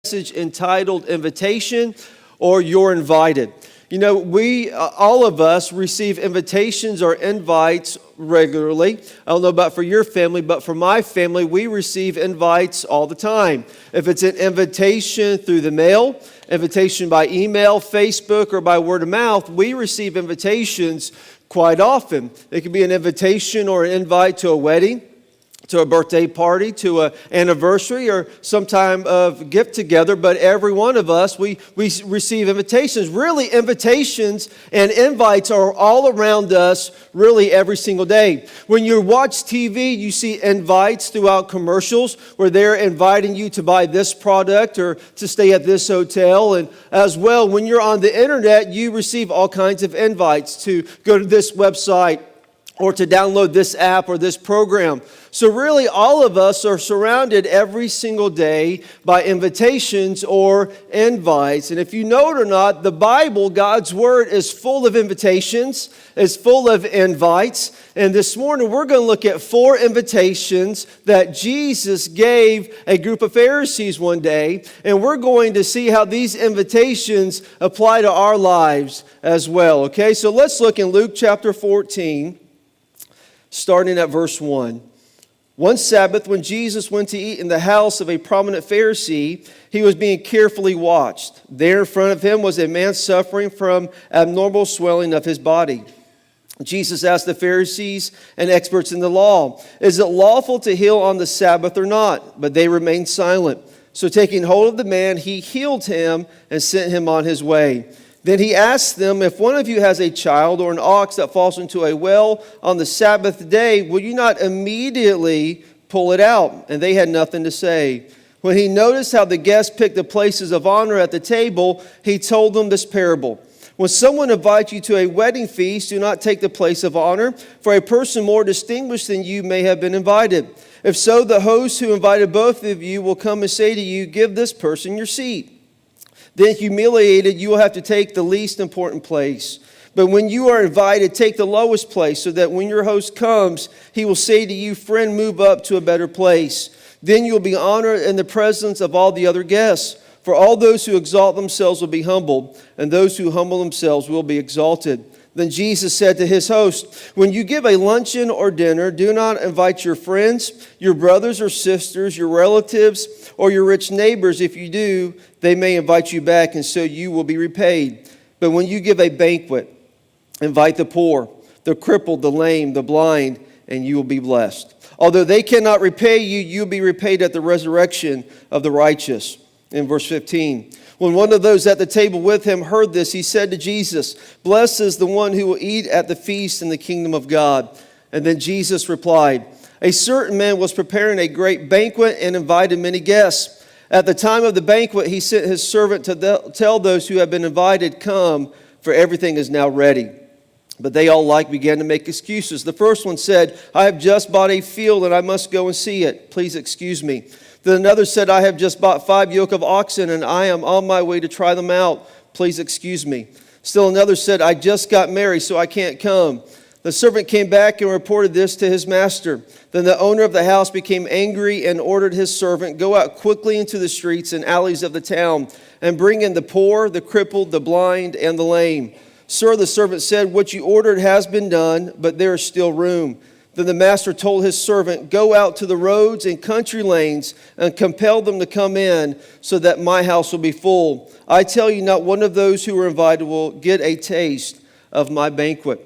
Message entitled Invitation or You're Invited. You know, we, all of us, receive invitations or invites regularly. I don't know about for your family, but for my family, we receive invites all the time. If it's an invitation through the mail, invitation by email, Facebook, or by word of mouth, we receive invitations quite often. It could be an invitation or an invite to a wedding, to a birthday party, to an anniversary, or some time of get together. But every one of us, we receive invitations. Really, invitations and invites are all around us really every single day. When you watch TV, you see invites throughout commercials where they're inviting you to buy this product or to stay at this hotel. And as well, when you're on the internet, you receive all kinds of invites to go to this website or to download this app or this program. So really, all of us are surrounded every single day by invitations or invites. And if you know it or not, the Bible, God's Word, is full of invitations, is full of invites. And this morning, we're going to look at 4 invitations that Jesus gave a group of Pharisees one day. And we're going to see how these invitations apply to our lives as well. Okay, so let's look in Luke chapter 14. Starting at verse 1. One Sabbath, when Jesus went to eat in the house of a prominent Pharisee, he was being carefully watched. There in front of him was a man suffering from abnormal swelling of his body. Jesus asked the Pharisees and experts in the law, "Is it lawful to heal on the Sabbath or not?" But they remained silent. So taking hold of the man, he healed him and sent him on his way. Then he asked them, "If one of you has a child or an ox that falls into a well on the Sabbath day, will you not immediately pull it out?" And they had nothing to say. When he noticed how the guests picked the places of honor at the table, he told them this parable. "When someone invites you to a wedding feast, do not take the place of honor, for a person more distinguished than you may have been invited. If so, the host who invited both of you will come and say to you, 'Give this person your seat.' Then humiliated, you will have to take the least important place. But when you are invited, take the lowest place, so that when your host comes, he will say to you, 'Friend, move up to a better place.' Then you will be honored in the presence of all the other guests. For all those who exalt themselves will be humbled, and those who humble themselves will be exalted." Then Jesus said to his host, "When you give a luncheon or dinner, do not invite your friends, your brothers or sisters, your relatives, or your rich neighbors. If you do, they may invite you back, and so you will be repaid. But when you give a banquet, invite the poor, the crippled, the lame, the blind, and you will be blessed. Although they cannot repay you, you will be repaid at the resurrection of the righteous." In verse 15. When one of those at the table with him heard this, he said to Jesus, "Blessed is the one who will eat at the feast in the kingdom of God." And then Jesus replied, "A certain man was preparing a great banquet and invited many guests. At the time of the banquet, he sent his servant to tell those who had been invited, 'Come, for everything is now ready.' But they all alike began to make excuses. The first one said, 'I have just bought a field and I must go and see it. Please excuse me.' Then another said, 'I have just bought 5 yoke of oxen and I am on my way to try them out. Please excuse me.' Still another said, 'I just got married, so I can't come.' The servant came back and reported this to his master. Then the owner of the house became angry and ordered his servant, 'Go out quickly into the streets and alleys of the town and bring in the poor, the crippled, the blind, and the lame.' 'Sir,' the servant said, 'what you ordered has been done, but there is still room.' Then the master told his servant, 'Go out to the roads and country lanes and compel them to come in, so that my house will be full. I tell you, not one of those who are invited will get a taste of my banquet.'"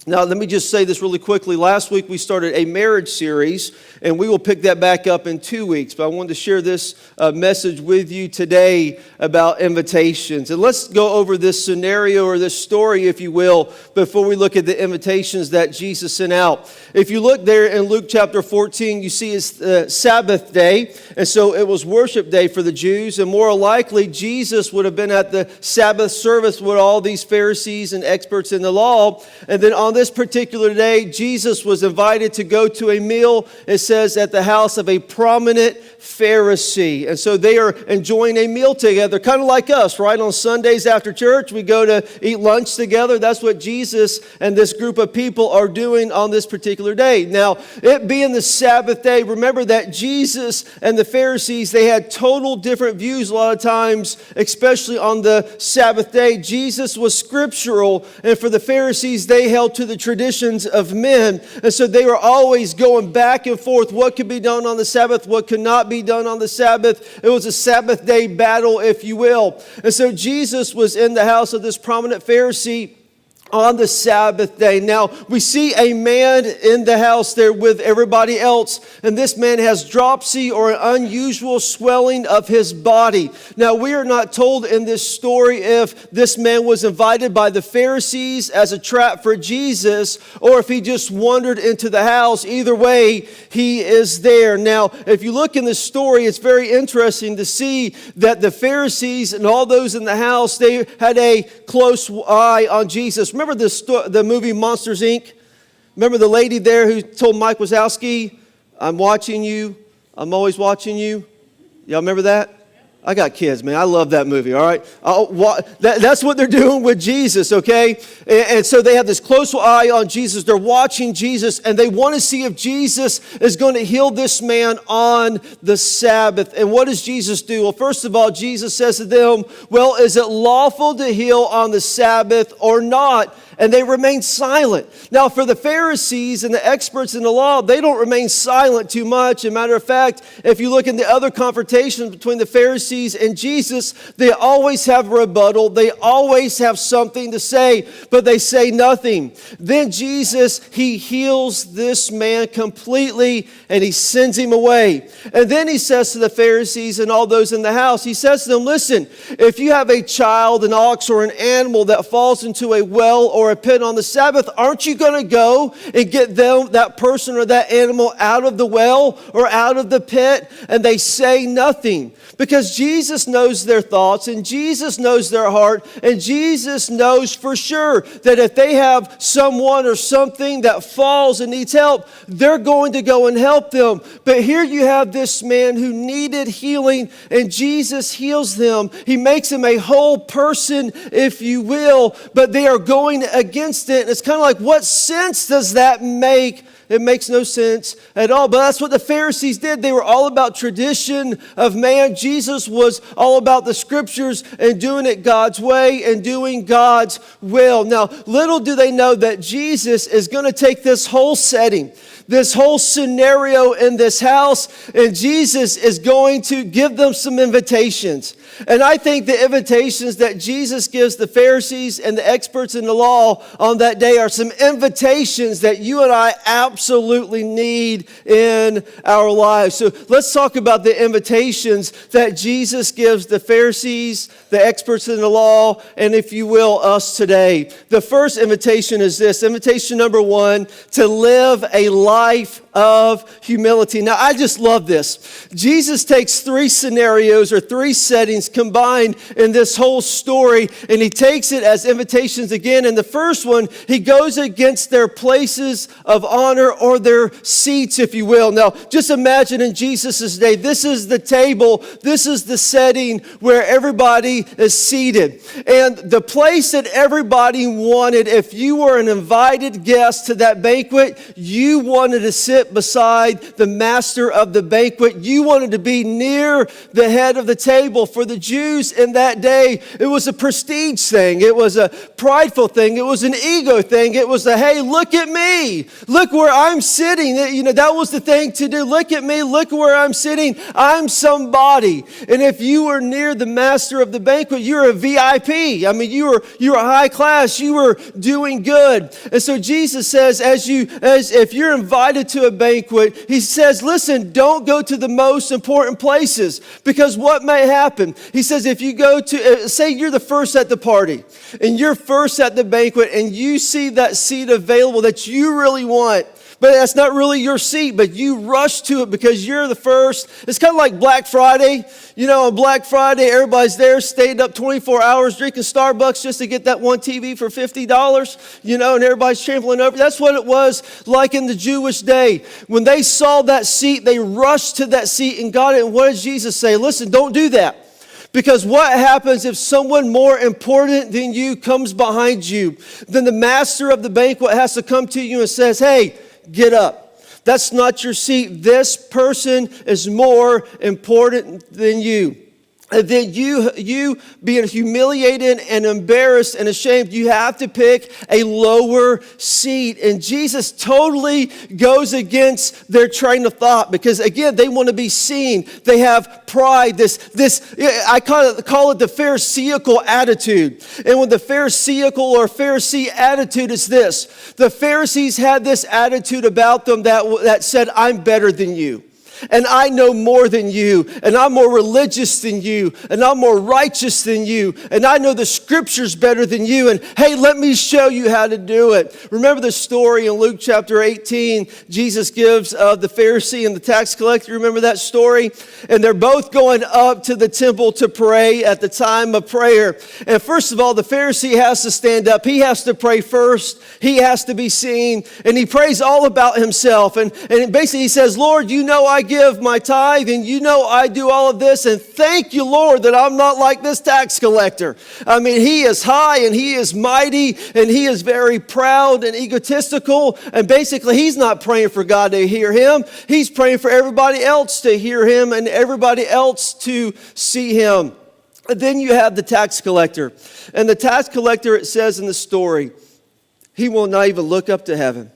Now, let me just say this really quickly. Last week, we started a marriage series, and we will pick that back up in 2 weeks. But I wanted to share this message with you today about invitations. And let's go over this scenario or this story, if you will, before we look at the invitations that Jesus sent out. If you look there in Luke chapter 14, you see it's Sabbath day. And so it was worship day for the Jews. And more likely, Jesus would have been at the Sabbath service with all these Pharisees and experts in the law. And then on on this particular day, Jesus was invited to go to a meal, it says, at the house of a prominent Pharisee. And so they are enjoying a meal together, kind of like us, right? On Sundays after church, we go to eat lunch together. That's what Jesus and this group of people are doing on this particular day. Now, it being the Sabbath day, remember that Jesus and the Pharisees, they had total different views a lot of times, especially on the Sabbath day. Jesus was scriptural, and for the Pharisees, they held to the traditions of men. And so they were always going back and forth. What could be done on the Sabbath? What could not be done on the Sabbath? It was a Sabbath day battle, if you will. And so Jesus was in the house of this prominent Pharisee on the Sabbath day. Now, we see a man in the house there with everybody else, and this man has dropsy, or an unusual swelling of his body. Now, we are not told in this story if this man was invited by the Pharisees as a trap for Jesus, or if he just wandered into the house. Either way, he is there. Now, if you look in the story, it's very interesting to see that the Pharisees and all those in the house, they had a close eye on Jesus. Remember the movie Monsters, Inc.? Remember the lady there who told Mike Wazowski, I'm watching you, I'm always watching you? Y'all remember that? I got kids, man. I love that movie, all right? That's what they're doing with Jesus, okay? And so they have this close eye on Jesus. They're watching Jesus, and they want to see if Jesus is going to heal this man on the Sabbath. And what does Jesus do? Well, first of all, Jesus says to them, well, is it lawful to heal on the Sabbath or not? And they remain silent. Now, for the Pharisees and the experts in the law, they don't remain silent too much. As a matter of fact, if you look in the other confrontations between the Pharisees and Jesus, they always have rebuttal. They always have something to say, but they say nothing. Then Jesus, he heals this man completely, and he sends him away. And then he says to the Pharisees and all those in the house, he says to them, listen, if you have a child, an ox, or an animal that falls into a well or a pit on the Sabbath, aren't you going to go and get that person or that animal out of the well or out of the pit? And they say nothing, because Jesus knows their thoughts, and Jesus knows their heart, and Jesus knows for sure that if they have someone or something that falls and needs help, they're going to go and help them. But here you have this man who needed healing, and Jesus heals them. He makes him a whole person, if you will, but they are going against it. And it's kind of like, what sense does that make? It makes no sense at all. But that's what the Pharisees did. They were all about tradition of man. Jesus was all about the scriptures and doing it God's way and doing God's will. Now, little do they know that Jesus is going to take this whole setting, this whole scenario in this house, and Jesus is going to give them some invitations. And I think the invitations that Jesus gives the Pharisees and the experts in the law on that day are some invitations that you and I absolutely need in our lives. So let's talk about the invitations that Jesus gives the Pharisees, the experts in the law, and if you will, us today. The first invitation is this. Invitation number one, to live a life of humility. Now, I just love this. Jesus takes three scenarios or three settings combined in this whole story, and he takes it as invitations again. In the first one, he goes against their places of honor, or their seats, if you will. Now, just imagine in Jesus' day, this is the table, this is the setting where everybody is seated. And the place that everybody wanted, if you were an invited guest to that banquet, you wanted to sit beside the master of the banquet. You wanted to be near the head of the table. For the Jews in that day, it was a prestige thing. It was a prideful thing. It was an ego thing. It was a, hey, look at me. Look where I'm sitting. That was the thing to do. Look at me. Look where I'm sitting. I'm somebody. And if you were near the master of the banquet, you're a VIP. I mean, you were high class. You were doing good. And so Jesus says, as if you're invited to a banquet, he says, listen, don't go to the most important places, because what may happen? He says, if you go to, say you're the first at the party, and you're first at the banquet, and you see that seat available that you really want, but that's not really your seat, but you rush to it because you're the first. It's kind of like Black Friday. You know, on Black Friday, everybody's there, stayed up 24 hours drinking Starbucks just to get that one TV for $50, you know, and everybody's trampling over. That's what it was like in the Jewish day. When they saw that seat, they rushed to that seat and got it. And what did Jesus say? Listen, don't do that. Because what happens if someone more important than you comes behind you? Then the master of the banquet has to come to you and says, hey, get up. That's not your seat. This person is more important than you. And then you being humiliated and embarrassed and ashamed, you have to pick a lower seat. And Jesus totally goes against their train of thought because, again, they want to be seen. They have pride, this I call it the Pharisaical attitude. And when the Pharisaical or Pharisee attitude is this, the Pharisees had this attitude about them that said, I'm better than you. And I know more than you, and I'm more religious than you, and I'm more righteous than you, and I know the scriptures better than you, and hey, let me show you how to do it. Remember the story in Luke chapter 18, Jesus gives the Pharisee and the tax collector, remember that story? And they're both going up to the temple to pray at the time of prayer. And first of all, the Pharisee has to stand up. He has to pray first. He has to be seen, and he prays all about himself. And basically he says, Lord, you know I give my tithe, and you know I do all of this, and thank you, Lord, that I'm not like this tax collector. I mean, he is high, and he is mighty, and he is very proud and egotistical, and basically he's not praying for God to hear him. He's praying for everybody else to hear him and everybody else to see him. And then you have the tax collector, and the tax collector, it says in the story, he will not even look up to heaven,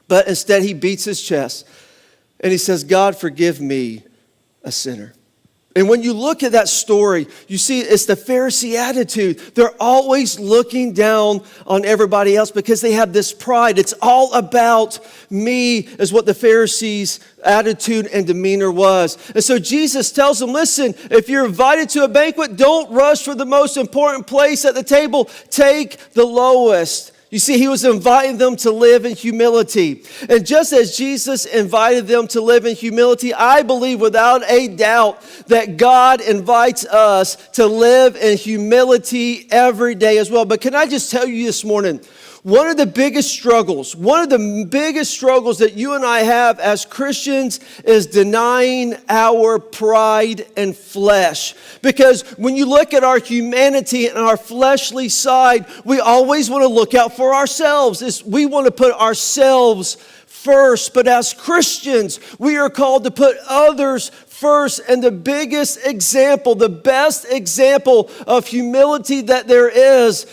but instead he beats his chest. And he says, God, forgive me, a sinner. And when you look at that story, you see it's the Pharisee attitude. They're always looking down on everybody else because they have this pride. It's all about me, is what the Pharisees' attitude and demeanor was. And so Jesus tells them, listen, if you're invited to a banquet, don't rush for the most important place at the table. Take the lowest. You see, he was inviting them to live in humility. And just as Jesus invited them to live in humility, I believe without a doubt that God invites us to live in humility every day as well. But can I just tell you this morning, one of the biggest struggles that you and I have as Christians is denying our pride and flesh. Because when you look at our humanity and our fleshly side, we always want to look out for ourselves. We want to put ourselves first. But as Christians, we are called to put others first. And the biggest example, the best example of humility that there is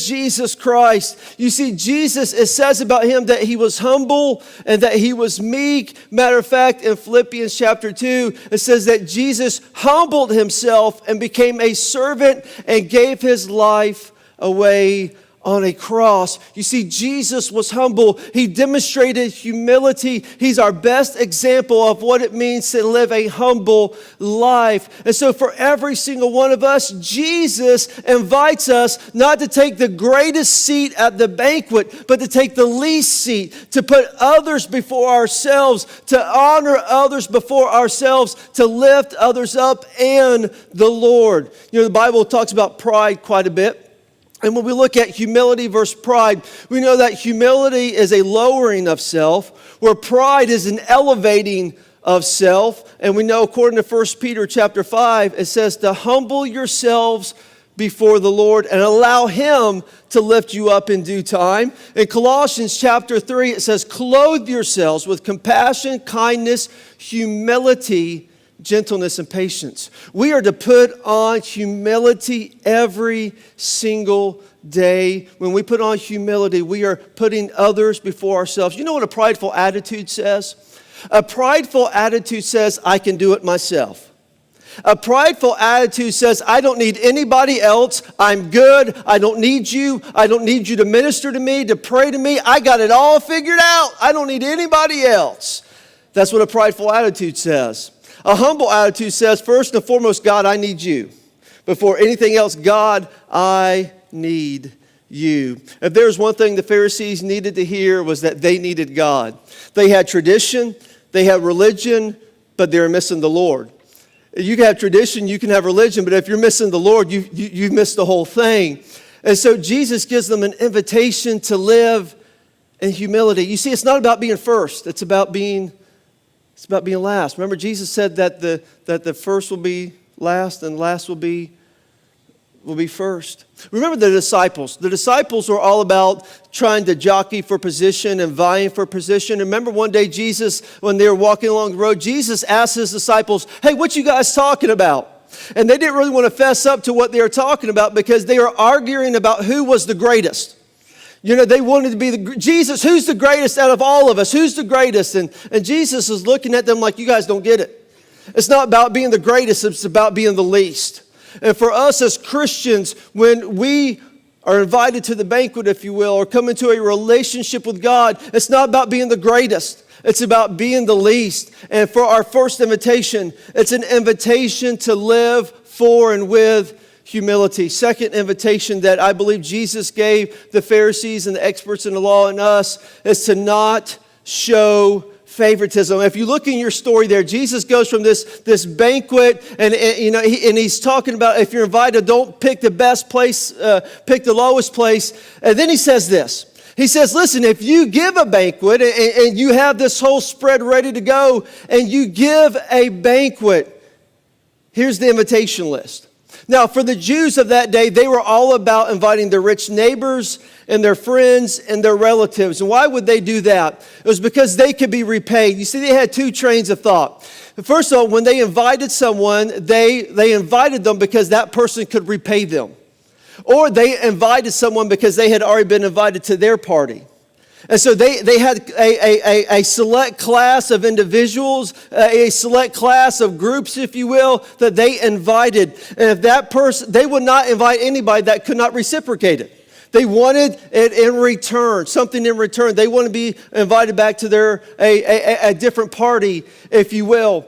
Jesus Christ. You see, Jesus, it says about him that he was humble and that he was meek. Matter of fact, in Philippians chapter 2, it says that Jesus humbled himself and became a servant and gave his life away on a cross. You see, Jesus was humble. He demonstrated humility. He's our best example of what it means to live a humble life. And so for every single one of us, Jesus invites us not to take the greatest seat at the banquet, but to take the least seat, to put others before ourselves, to honor others before ourselves, to lift others up in the Lord. You know, the Bible talks about pride quite a bit. And when we look at humility versus pride, we know that humility is a lowering of self, where pride is an elevating of self. And we know, according to 1 Peter chapter 5, it says to humble yourselves before the Lord and allow him to lift you up in due time. In Colossians chapter 3, it says, clothe yourselves with compassion, kindness, humility, gentleness, and patience. We are to put on humility every single day. When we put on humility, we are putting others before ourselves. You know what a prideful attitude says? A prideful attitude says, I can do it myself. A prideful attitude says, I don't need anybody else. I'm good. I don't need you. I don't need you to minister to me, to pray to me. I got it all figured out. I don't need anybody else. That's what a prideful attitude says. A humble attitude says, first and foremost, God, I need you. Before anything else, God, I need you. If there was one thing the Pharisees needed to hear, was that they needed God. They had tradition, they had religion, but they were missing the Lord. You can have tradition, you can have religion, but if you're missing the Lord, you've missed the whole thing. And so Jesus gives them an invitation to live in humility. You see, it's not about being first. It's about being last. Remember, Jesus said that the first will be last and last will be first. Remember the disciples. The disciples were all about trying to jockey for position and vying for position. Remember one day Jesus, when they were walking along the road, Jesus asked his disciples, hey, what you guys talking about? And they didn't really want to fess up to what they were talking about because they were arguing about who was the greatest. You know, they wanted to be Jesus, who's the greatest out of all of us? Who's the greatest? And Jesus is looking at them like, you guys don't get it. It's not about being the greatest, it's about being the least. And for us as Christians, when we are invited to the banquet, if you will, or come into a relationship with God, it's not about being the greatest. It's about being the least. And for our first invitation, it's an invitation to live for and with humility. Second invitation that I believe Jesus gave the Pharisees and the experts in the law and us is to not show favoritism. If you look in your story there, Jesus goes from this banquet and he's talking about if you're invited, don't pick the best place, pick the lowest place. And then he says this. He says, listen, if you give a banquet and you have this whole spread ready to go and you give a banquet, here's the invitation list. Now, for the Jews of that day, they were all about inviting their rich neighbors and their friends and their relatives. And why would they do that? It was because they could be repaid. You see, they had two trains of thought. First of all, when they invited someone, they invited them because that person could repay them. Or they invited someone because they had already been invited to their party. And so they had a select class of individuals, a select class of groups, if you will, that they invited. And if that person, they would not invite anybody that could not reciprocate it. They wanted it in return, something in return. They want to be invited back to a different party, if you will.